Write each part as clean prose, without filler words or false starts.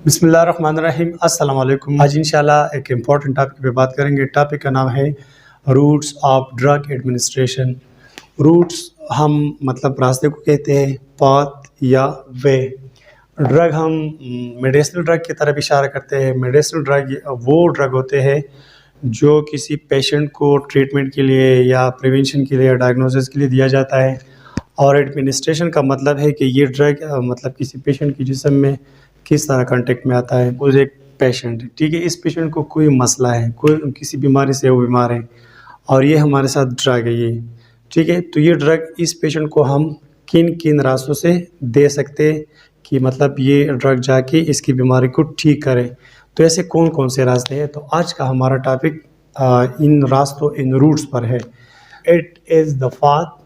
बिस्मिल्लाहिर्रहमानिर्रहीम अस्सलाम वालेकुम। आज इंशाल्लाह एक इम्पॉर्टेंट टॉपिक पे बात करेंगे। टॉपिक का नाम है routes of drug administration. Routes हम मतलब रास्ते को कहते हैं, पाथ या वे। ड्रग हम मेडिसिनल ड्रग की तरफ इशारा करते हैं। मेडिसिनल ड्रग वो ड्रग होते हैं जो किसी पेशेंट को ट्रीटमेंट के लिए या प्रिवेंशन के लिए या डायग्नोसिस के लिए दिया जाता है। और एडमिनिस्ट्रेशन का मतलब है कि ये ड्रग मतलब किसी पेशेंट के जिस्म में किस तरह कांटेक्ट में आता है। वो एक पेशेंट है, ठीक है, इस पेशेंट को कोई मसला है, कोई किसी बीमारी से वो बीमार है और ये हमारे साथ ड्रग है ये, ठीक है। तो ये ड्रग इस पेशेंट को हम किन किन रास्तों से दे सकते हैं कि मतलब ये ड्रग जाके इसकी बीमारी को ठीक करे। तो ऐसे कौन कौन से रास्ते हैं, तो आज का हमारा टॉपिक इन रास्तों, इन रूट्स पर है। इट इज़ द पाथ,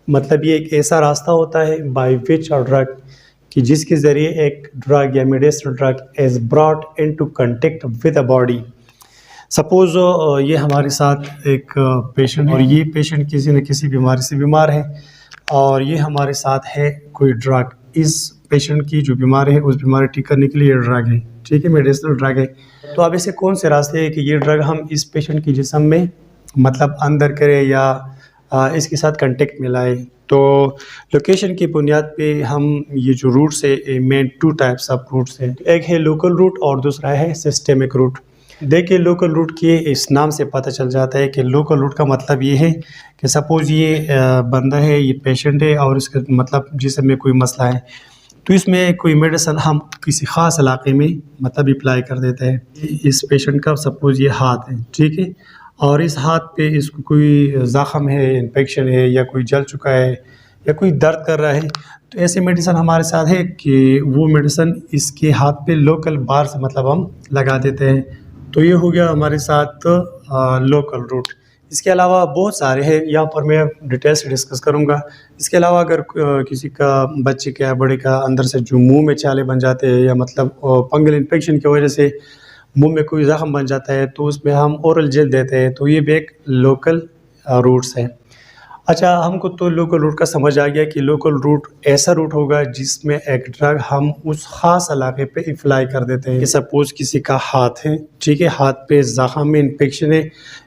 मतलब ये एक ऐसा रास्ता होता है बाय विच अ ड्रग, कि जिसके ज़रिए एक ड्रग या medicinal drug is brought into contact with a body. Suppose ये हमारे साथ एक पेशेंट है और ये पेशेंट किसी न किसी बीमारी से बीमार है और ये हमारे साथ है कोई ड्रग। इस पेशेंट की जो बीमारी है उस बीमारी ठीक करने के लिए ये ड्रग है, ठीक है, मेडिसिनल ड्रग है। तो अब ऐसे कौन से रास्ते हैं कि ये ड्रग हम इस पेशेंट की जिस्म में मतलब अंदर करें या इसके साथ कांटेक्ट में लाए। तो लोकेशन की बुनियाद पे हम ये जो रूट्स है, main two types of routes हैं। एक है लोकल रूट और दूसरा है सिस्टेमिक रूट। देखिए लोकल रूट के इस नाम से पता चल जाता है कि लोकल रूट का मतलब ये है कि सपोज़ ये बंदा है, ये पेशेंट है और इसका मतलब जिसम में कोई मसला है, तो इसमें कोई मेडिसिन हम किसी ख़ास इलाके में मतलब अप्लाई कर देते हैं। इस पेशेंट का सपोज़ ये हाथ है, ठीक है, और इस हाथ पे इसको कोई ज़ख़म है, इन्फेक्शन है या कोई जल चुका है या कोई दर्द कर रहा है, तो ऐसे मेडिसिन हमारे साथ है कि वो मेडिसिन इसके हाथ पे लोकल बार से मतलब हम लगा देते हैं। तो ये हो गया हमारे साथ लोकल रूट। इसके अलावा बहुत सारे हैं, यहाँ पर मैं डिटेल से डिस्कस करूँगा। इसके अलावा अगर किसी का, बच्चे का, बड़े का अंदर से जो मुंह में छाले बन जाते हैं या मतलब फंगल इन्फेक्शन की वजह से मुंह में कोई ज़ख़म बन जाता है, तो उसमें हम ओरल जेल देते हैं, तो ये भी एक लोकल रूट्स है। अच्छा, हमको तो लोकल रूट का समझ आ गया कि लोकल रूट ऐसा रूट होगा जिसमें एक ड्रग हम उस ख़ास इलाके पे अप्लाई कर देते हैं। कि सपोज़ किसी का हाथ है, ठीक है, हाथ पे ज़ख़म में इन्फेक्शन है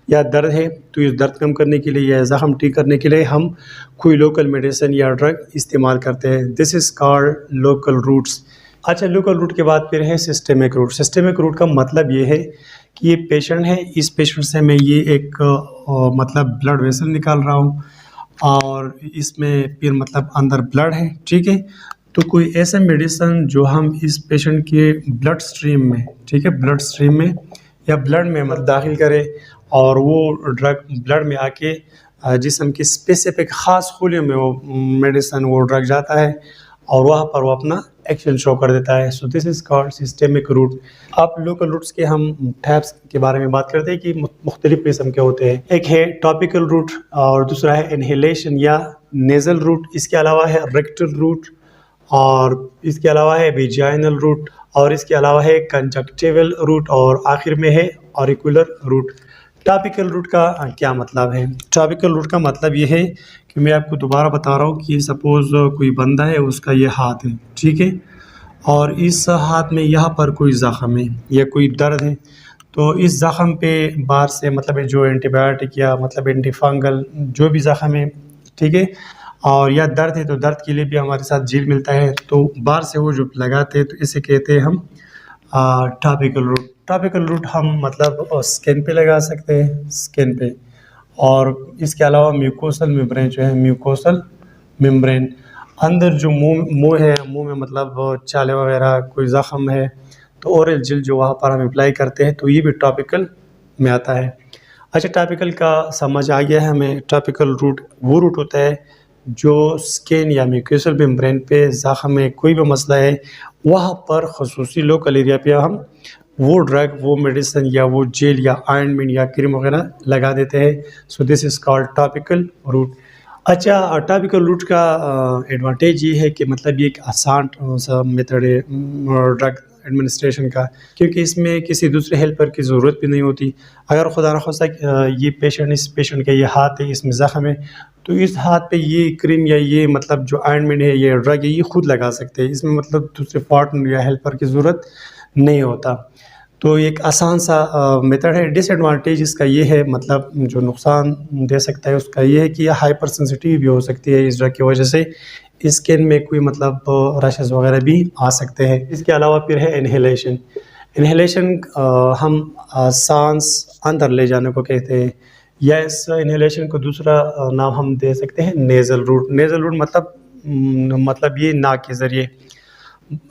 या दर्द है, तो इस दर्द कम करने के लिए या ज़ख़म ठीक करने के लिए हम कोई लोकल मेडिसिन या ड्रग इस्तेमाल करते हैं। This is called local routes. अच्छा, लोकल रूट के बाद फिर है सिस्टेमिक रूट। सिस्टेमिक रूट का मतलब ये है कि ये पेशेंट है, इस पेशेंट से मैं ये एक मतलब ब्लड वेसल निकाल रहा हूँ और इसमें फिर मतलब अंदर ब्लड है, ठीक है। तो कोई ऐसा मेडिसिन जो हम इस पेशेंट के ब्लड स्ट्रीम में, ठीक है, ब्लड स्ट्रीम में या ब्लड में मतलब दाखिल करे और वो ड्रग ब्लड में आके जिस्म की स्पेसिफिक ख़ास खुलियों में वो मेडिसिन, वो ड्रग जाता है और वहाँ पर वो अपना एक्शन शो कर देता है। So this is called systemic root. अब लोकल रूट्स के हम टाइप्स के बारे में बात करते हैं कि मुख्तलिफ किस्म के होते हैं। एक है टॉपिकल रूट और दूसरा है इनहेलेशन या नेज़ल रूट। इसके अलावा है रेक्टल रूट और इसके अलावा है वेजाइनल रूट और इसके अलावा है कंजक्टिवल रूट और आखिर में है ऑरिकुलर रूट। टॉपिकल रूट का क्या मतलब है? टॉपिकल रूट का मतलब ये है कि मैं आपको दोबारा बता रहा हूँ कि सपोज़ कोई बंदा है, उसका ये हाथ है, ठीक है, और इस हाथ में यहाँ पर कोई ज़ख़म है या कोई दर्द है, तो इस ज़ख़म पे बाहर से मतलब जो एंटीबायोटिक या मतलब एंटी फंगल जो भी ज़ख़म है, ठीक है, और या दर्द है तो दर्द के लिए भी हमारे साथ जेल मिलता है, तो बाहर से वो जो लगाते हैं, तो इसे कहते हैं हम टॉपिकल रूट। टॉपिकल रूट हम मतलब स्किन पे लगा सकते हैं, स्किन पे, और इसके अलावा म्यूकोसल मेम्ब्रेन जो है, म्यूकोसल मेम्ब्रेन अंदर जो मुंह है, मुंह में मतलब छाले वगैरह कोई ज़ख़म है, तो ओरल जेल जो वहाँ पर हम अप्लाई करते हैं, तो ये भी टॉपिकल में आता है। अच्छा, टॉपिकल का समझ आ गया है हमें। टॉपिकल रूट वो रूट होता है जो स्किन या म्यूकोसल मेम्ब्रेन पे ज़ख़म में कोई भी मसला है, वहाँ पर ख़ुसूसी लोकल एरिया पे हम वो ड्रग, वो मेडिसिन या वो जेल या ऑइंटमेंट या क्रीम वगैरह लगा देते हैं। सो this is called topical route. अच्छा, टॉपिकल रूट का एडवांटेज ये है कि मतलब ये एक आसान सा मेथड है ड्रग एडमिनिस्ट्रेशन का, क्योंकि इसमें किसी दूसरे हेल्पर की ज़रूरत भी नहीं होती। अगर खुदा न खास्ता ये पेशेंट, इस पेशेंट का ये हाथ है, इसमें ज़ख्म है, तो इस हाथ पे ये क्रीम या ये मतलब जो ऑइंटमेंट है, ये ड्रग है, ये खुद लगा सकते हैं। इसमें मतलब दूसरे पार्टनर या हेल्पर की ज़रूरत नहीं होता। तो एक आसान सा मेथड है। डिसएडवांटेज इसका ये है, मतलब जो नुकसान दे सकता है उसका ये है कि यह हाइपर सेंसिटिव भी हो सकती है इस ड्रग की वजह से। स्किन में कोई मतलब रशेस वगैरह भी आ सकते हैं। इसके अलावा फिर है इन्हेलेशन। इन्हेलेशन हम सांस अंदर ले जाने को कहते हैं, या इस इन्हेलेशन को दूसरा नाम हम दे सकते हैं नेज़ल रूट। नेज़ल रूट मतलब ये नाक के ज़रिए।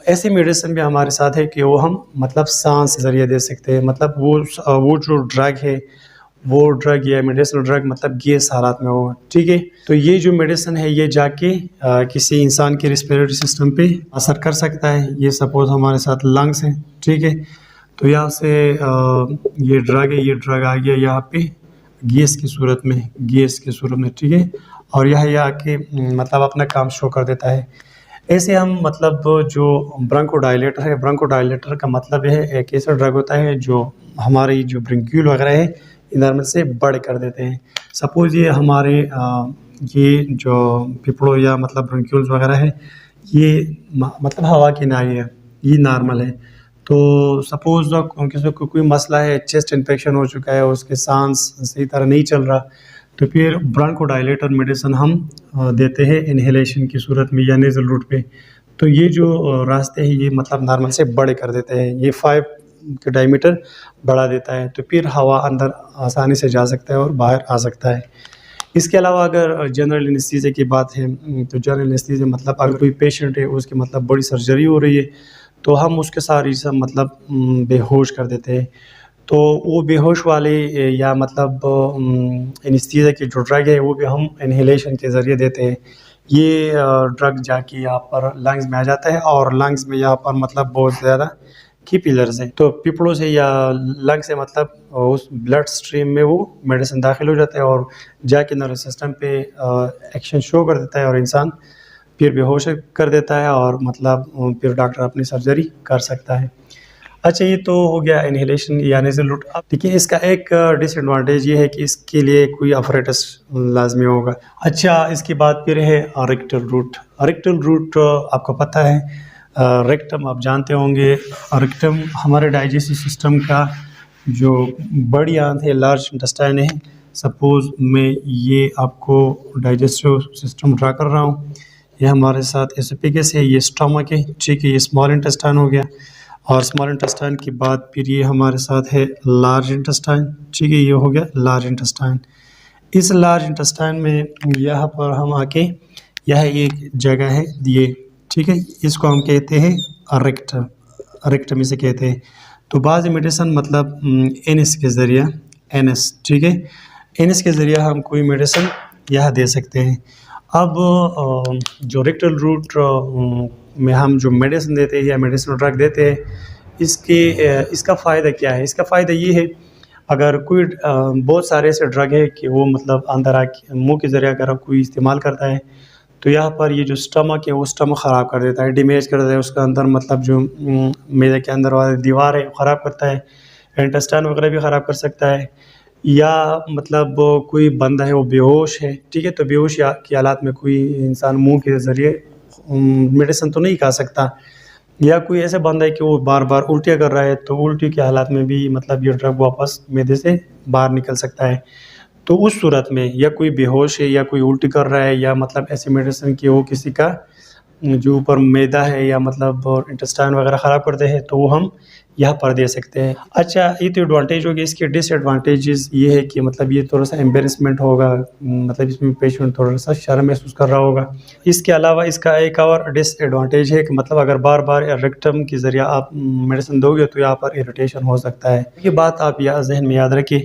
ऐसी मेडिसिन भी हमारे साथ है कि वो हम मतलब सांस के ज़रिए दे सकते हैं। मतलब वो जो ड्रग है, वो ड्रग या मेडिसिनल ड्रग मतलब गैस हालात में हो, ठीक है। तो ये जो मेडिसिन है ये जाके किसी इंसान के रिस्पिरेटरी सिस्टम पे असर कर सकता है। ये सपोज हमारे साथ लंग्स हैं, ठीक है, तो यहाँ से ये ड्रग है, ये ड्रग आ गया यहाँ पे गैस की सूरत में, ठीक है, और यह आके मतलब अपना काम शो कर देता है। ऐसे हम मतलब जो ब्रोंकोडायलेटर है, ब्रोंकोडायलेटर का मतलब है एक ऐसा ड्रग होता है जो हमारी जो ब्रोंक्यूल वगैरह है इधर से बड़े कर देते हैं। सपोज ये हमारे ये जो फेफड़ों या मतलब ब्रोंक्यूल्स वगैरह है, ये मतलब हवा की नाली है, ये नॉर्मल है। तो सपोज किसी को कोई मसला है, चेस्ट इन्फेक्शन हो चुका है, उसके सांस सही तरह नहीं चल रहा, तो फिर ब्रोंकोडायलेटर मेडिसिन हम देते हैं इन्हेलेशन की सूरत में या नेज़ल रूट पे। तो ये जो रास्ते हैं ये मतलब नॉर्मल से बड़े कर देते हैं, ये 5 के डायमीटर बढ़ा देता है, तो फिर हवा अंदर आसानी से जा सकता है और बाहर आ सकता है। इसके अलावा अगर जनरल एनेस्थीसिया की बात है, तो जनरल एनेस्थीसिया मतलब अगर कोई पेशेंट है उसकी मतलब बड़ी सर्जरी हो रही है, तो हम उसके सारी सब मतलब बेहोश कर देते हैं। तो वो बेहोश वाले या मतलब एनेस्थीसिया की जो ड्रग है वो भी हम इन्हेलेशन के ज़रिए देते हैं। ये ड्रग जाके यहाँ पर लंग्स में आ जाता है, और लंग्स में यहाँ पर मतलब बहुत ज़्यादा कैपिलर्स हैं, तो फेफड़ों से या लंग से मतलब उस ब्लड स्ट्रीम में वो मेडिसिन दाखिल हो जाता है और जाके नर्वस सिस्टम पे एक्शन शो कर देता है, और इंसान फिर बेहोश कर देता है, और मतलब फिर डॉक्टर अपनी सर्जरी कर सकता है। अच्छा, ये तो हो गया इन्हेलेशन या नेज़ल रूट। अब देखिए इसका एक डिसएडवांटेज ये है कि इसके लिए कोई अपरेटस लाजमी होगा। अच्छा, इसके बाद फिर है रेक्टल रूट। रेक्टल रूट आपको पता है, रेक्टम आप जानते होंगे। रेक्टम हमारे डाइजेस्टिव सिस्टम का जो बड़ी आंत है, लार्ज इंटेस्टाइन है। सपोज मैं ये आपको डाइजेस्टिव सिस्टम ड्रा कर रहा हूँ, ये हमारे साथ एसोफेगस है, ये स्टमक है, ठीक है, ये स्मॉल इंटेस्टाइन हो गया, और स्मॉल इंटेस्टाइन के बाद फिर ये हमारे साथ है लार्ज इंटेस्टाइन, ठीक है, ये हो गया लार्ज इंटेस्टाइन। इस लार्ज इंटेस्टाइन में यहाँ पर हम आके, यह एक जगह है ये, ठीक है, इसको हम कहते हैं रेक्टम, रेक्टम इसे कहते हैं। तो बाज़ मेडिसिन मतलब एनएस के ज़रिए, एनएस, ठीक है, एनएस के ज़रिए हम कोई मेडिसिन यह दे सकते हैं। अब जो रेक्टल रूट में हम जो मेडिसिन देते हैं या मेडिसिन ड्रग देते हैं, इसका फ़ायदा क्या है? इसका फ़ायदा ये है, अगर कोई बहुत सारे ऐसे ड्रग है कि वो मतलब अंदर आके मुँह के ज़रिए अगर कोई इस्तेमाल करता है, तो यहाँ पर ये जो स्टमक है वो स्टमक ख़राब कर देता है, डैमेज कर देता है, उसके अंदर मतलब जो मैदे के अंदर वाली दीवार है वो ख़राब करता है, इंटेस्टाइन वगैरह भी ख़राब कर सकता है। या मतलब कोई बंदा है वो बेहोश है, ठीक है, तो बेहोश की हालात में कोई इंसान मुंह के ज़रिए मेडिसिन तो नहीं खा सकता। या कोई ऐसे बंदा है कि वो बार बार उल्टियाँ कर रहा है, तो उल्टी के हालात में भी मतलब ये ड्रग वापस मैदे से बाहर निकल सकता है। तो उस सूरत में, या कोई बेहोश है या कोई उल्टी कर रहा है, या मतलब ऐसी मेडिसिन की वो किसी का जो ऊपर मैदा है या मतलब इंटेस्टाइन वगैरह ख़राब करते हैं, तो वो हम यहाँ पर दे सकते हैं। अच्छा, ये तो एडवांटेज हो गया। इसके डिसएडवांटेजेस ये है कि मतलब ये थोड़ा सा एम्बेरसमेंट होगा, मतलब इसमें पेशेंट थोड़ा सा शर्म महसूस कर रहा होगा। इसके अलावा इसका एक और डिसएडवांटेज है कि मतलब अगर बार बार रेक्टम के ज़रिए आप मेडिसिन दोगे तो यहाँ पर इरिटेशन हो सकता है। ये बात आप यहाँ जहन में याद रखें,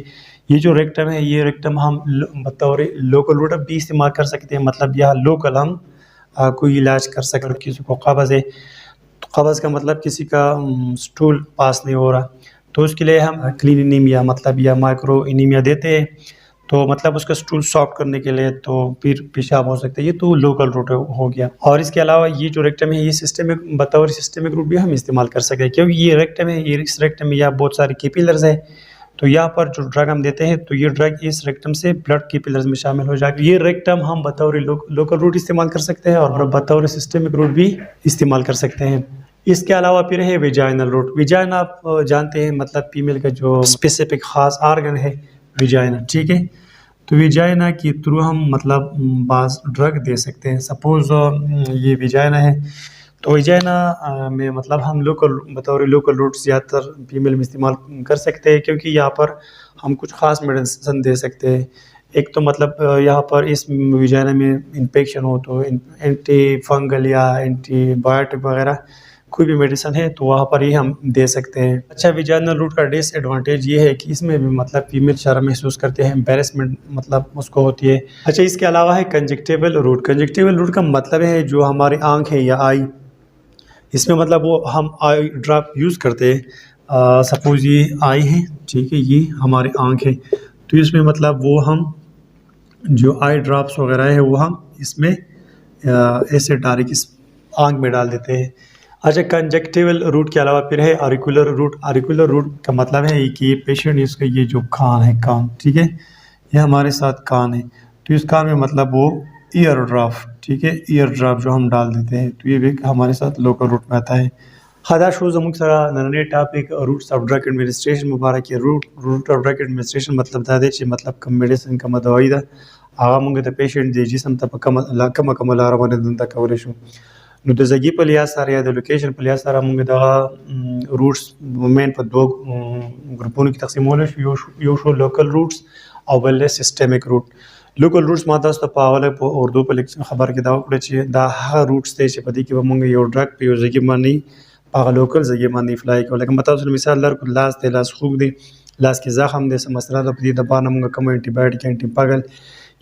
ये जो रेक्टम है, ये रेक्टम हम बतौर लोकल रूट भी इस्तेमाल कर सकते हैं। मतलब यह लोकल हम कोई इलाज कर सकते हैं। किसी को कब्ज़ है, तो कब्ज़ का मतलब किसी का स्टूल पास नहीं हो रहा, तो उसके लिए हम क्लीन एनीमिया मतलब या माइक्रो एनीमिया देते हैं। तो मतलब उसका स्टूल सॉफ्ट करने के लिए, तो फिर पेशाब हो सकता है, ये तो लोकल रूट हो गया। और इसके अलावा ये जो रेक्टम है, ये सिस्टमिक बतौर सिस्टमिक रूट भी हम इस्तेमाल कर सकते हैं, क्योंकि ये रेक्टम है, ये इस रेक्टम में या बहुत सारे कैपिलर्स है, तो यहाँ पर जो ड्रग हम देते हैं तो ये ड्रग इस रेक्टम से ब्लड कैपिलर्स में शामिल हो जाएगा। ये रेक्टम हम बतौर लोकल रूट इस्तेमाल कर सकते हैं और बतौर सिस्टमिक रूट भी इस्तेमाल कर सकते हैं। इसके अलावा फिर है विजाइनल रूट। विजाइना आप जानते हैं, मतलब फीमेल का जो स्पेसिफिक खास ऑर्गन है विजाइना, ठीक है। तो विजाइना के थ्रू हम मतलब बास ड्रग दे सकते हैं। सपोज ये विजाइना है, तो विजाइना में मतलब हम बतौर लोकल रूट ज़्यादातर फीमेल में इस्तेमाल कर सकते हैं, क्योंकि यहाँ पर हम कुछ ख़ास मेडिसिन दे सकते हैं। एक तो मतलब यहाँ पर इस विजाइना में इन्फेक्शन हो तो एंटी फंगल या एंटीबायोटिक वगैरह कोई भी मेडिसिन है तो वहाँ पर ही हम दे सकते हैं। अच्छा, विजाइनल रूट का डिसएडवांटेज ये है कि इसमें भी मतलब फीमेल शर्म महसूस करते हैं, एम्बेरसमेंट मतलब उसको होती है। अच्छा, इसके अलावा है कंजक्टिवल रूट। कंजक्टिवल रूट का मतलब है जो हमारी आँख है या आई, इसमें मतलब वो हम आई ड्रॉप यूज़ करते हैं। सपोज ये आई है, ठीक है, ये हमारी आँख है, तो इसमें मतलब वो हम जो आई ड्रॉप्स वगैरह है वो हम इसमें ऐसे डायरेक्ट इस आँख में डाल देते हैं। अच्छा, कंजक्टिवल रूट के अलावा फिर है ऑरिकुलर रूट। ऑरिकुलर रूट का मतलब है कि पेशेंट इसका ये जो कान है, कान, ठीक है, ये हमारे साथ कान है, तो इस कान में मतलब वो ईयर ड्रॉप, ठीक है, ईयर ड्रॉप जो हम डाल देते हैं, तो ये भी हमारे साथ लोकल रूट में आता है। हदा शोज अमुक सरा नन्हे topic routes of drug administration मुबारक ये रूट ऑफ ड्रग एडमिनिस्ट्रेशन मतलब दादे ची मतलब कम मेडिसिन कम दवाई दा आगा मुंगे द पेशेंट दे जिसम त कम लारा बने दंता कवरेशु नु द जगी पर लिया सारे या द लोकेशन पर लिया सारा मुंगे द रूट्स मेन पर दो ग्रुपों की तकसीम होले यो शो लोकल रूट्स और बल्ले सिस्टमिक रूट। लोकल रूट्स माता स्त पावले पो उर्दू पर खबर के दाव पड़े ची दा हा रूट्स ते पदी की मुंगे यो ड्रग पे यो जगी मानी पागा लोकल जगह मानी फ्लाई को लेकिन बताओ मिसाल दर को लास ते लास खूब दे लास के जख्म दे समसला द दबाना मुंगा कम एंटीबायोटिक एंटी पागल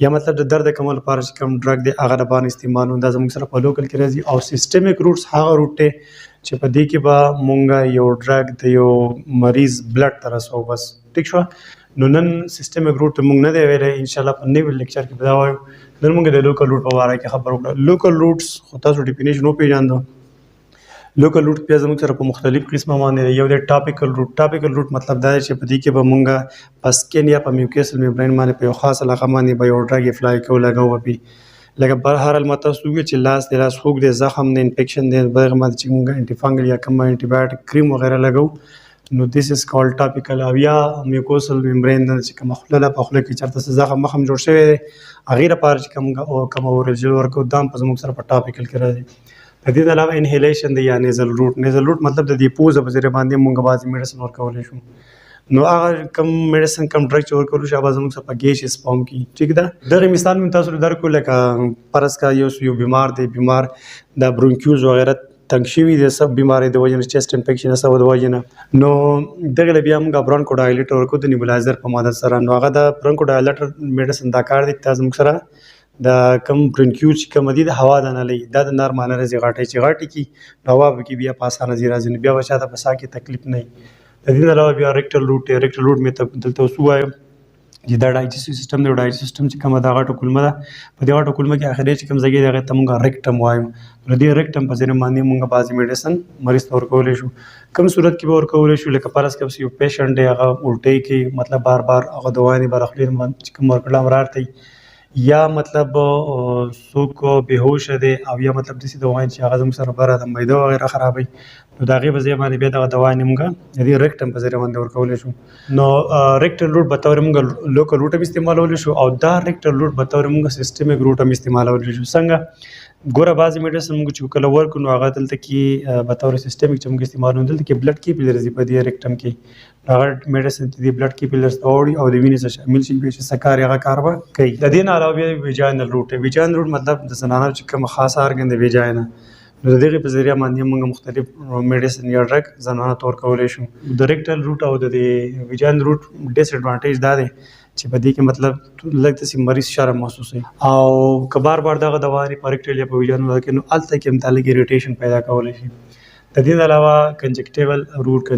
या मतलब द दर्द कमल पारच कम ड्रग दे अगर दबान इस्तेमाल होता जम सर लोकल के रजी और सिस्टमिक रूट्स हा रूटे चपदी के बा मुंगा यो ड्रग दे यो मरीज ब्लड तरस हो बस ठीक शो नन सिस्टमिक रूट मुंग न दे वेले इंशाल्लाह पन्ने भी लेक्चर के बताओ नन मुंगे दे लोकल रूट पवारा के खबर होगा। लोकल रूट्स होता सो डेफिनेशन हो पे जान दो। लोकल रूट पे जमुक सर मुख्तलिफ किस्म माने यो दे टॉपिकल रूट मतलब दा चे पदी के बमुंगा पस्केन या म्यूकस मेम्ब्रेन माने पे खास इलाका माने बायो ड्रग फ्लाई को लगा हुआ भी लगा बहरहाल मतसुगे चिल्लास तेलास खूब दे जख्म ने इन्फेक्शन दे बगैर मत चिंगा एंटी फंगल या कम एंटीबायोटिक क्रीम वगैरह लगाओ no this is called topical अब या म्यूकोसल मेम्ब्रेन द च कम खलला पखले की चरता से जख्म मखम जोड़ से अगीर पार च कम और जल वर को दाम पजमुक सर पर टॉपिकल करा दे तदीद अलावा इनहेलेशन द या नेजल रूट मतलब द पोज बजरे बांधे मुंगा बाजी मेडिसिन और कवले शु नो अगर कम मेडिसिन कम ड्रग चोर करू शाबाज मुंग सब गेश स्पॉम की ठीक दा दर मिसाल में तासु दर को लेका परस का यो बीमार द ब्रोंक्यूज वगैरह तंगशिवी दे सब बीमारी दे वजन चेस्ट इन्फेक्शन सब द वजन नो दगले बियाम गा ब्रोंकोडाइलेटर को द निबुलाइजर प मदद सरा नो अगर द ब्रोंकोडाइलेटर मेडिसिन दा कार दिता मुंग सरा द कम ब्रोंक्यूज कम दी हवा दाना लई द नॉर्मल रजे गाटी की हवा की बिया पासा नजीरा जन बिया बचा ता बसा की तकलीफ नहीं तदीन अलावा बिया रेक्टल रूट में तब दलतो सुआ जिदा डाइजेस्टिव सिस्टम दे डाइजेस्टिव सिस्टम च कम दा गाटो कुलमा पदे गाटो कुलमा के आखिर च कम जगे दा तमगा रेक्टम वायम रदे रेक्टम पजरे मानी मुंगा बाजी मेडिसिन मरीज तौर कोले शु कम सूरत की और कोले शु लेका परस के यो पेशेंट है अगा उल्टे की मतलब बार-बार अगा दवाई बार अखली कम और कला मरारती या मतलब सोक बेहोश दे अब या मतलब दिसी दवाई च आगम सर बारा द मैदा वगैरह खराब है तो दागे बजे माने बेदा दवाई निमगा यदि रेक्टम पजरे मन और कोले शु नो रेक्टल रूट बतौर मुंगा लोकल रूट में इस्तेमाल होले शु और दा रेक्टल रूट बतौर मुंगा सिस्टमिक रूट में इस्तेमाल होले शु संगा गोरा बाज मेडिसिन मुंगा चुकल वर्क नो आगा तल की बतौर सिस्टमिक चमके इस्तेमाल होले की ब्लड की पिलर पदी रेक्टम की अगर मेडिसिन दी ब्लड की पिलर्स ओडी और दिविनी से शामिल ची पेश सकार या कारवा कई ददीन अलावा विजाइनल रूट है। विजाइनल रूट मतलब जनाना चिकम खास आर्गन दे विजाइना नो दगे पे जरिया माध्यम मंग मुख्तलिफ मेडिसिन या ड्रग जनाना तौर कोले शु द रेक्टल रूट और द विजाइनल रूट डिसएडवांटेज दादे ची पदी के मतलब लगते सी मरीज शर्म महसूस है और कबार बार दा दवाई पर रेक्टल या विजाइनल के नो अल तक मुतालिक इरिटेशन पैदा कोले शि तदीन अलावा कंजक्टिवल रूट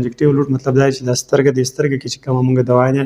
मतलब दाई च दस्तर के की कम मंग दवाई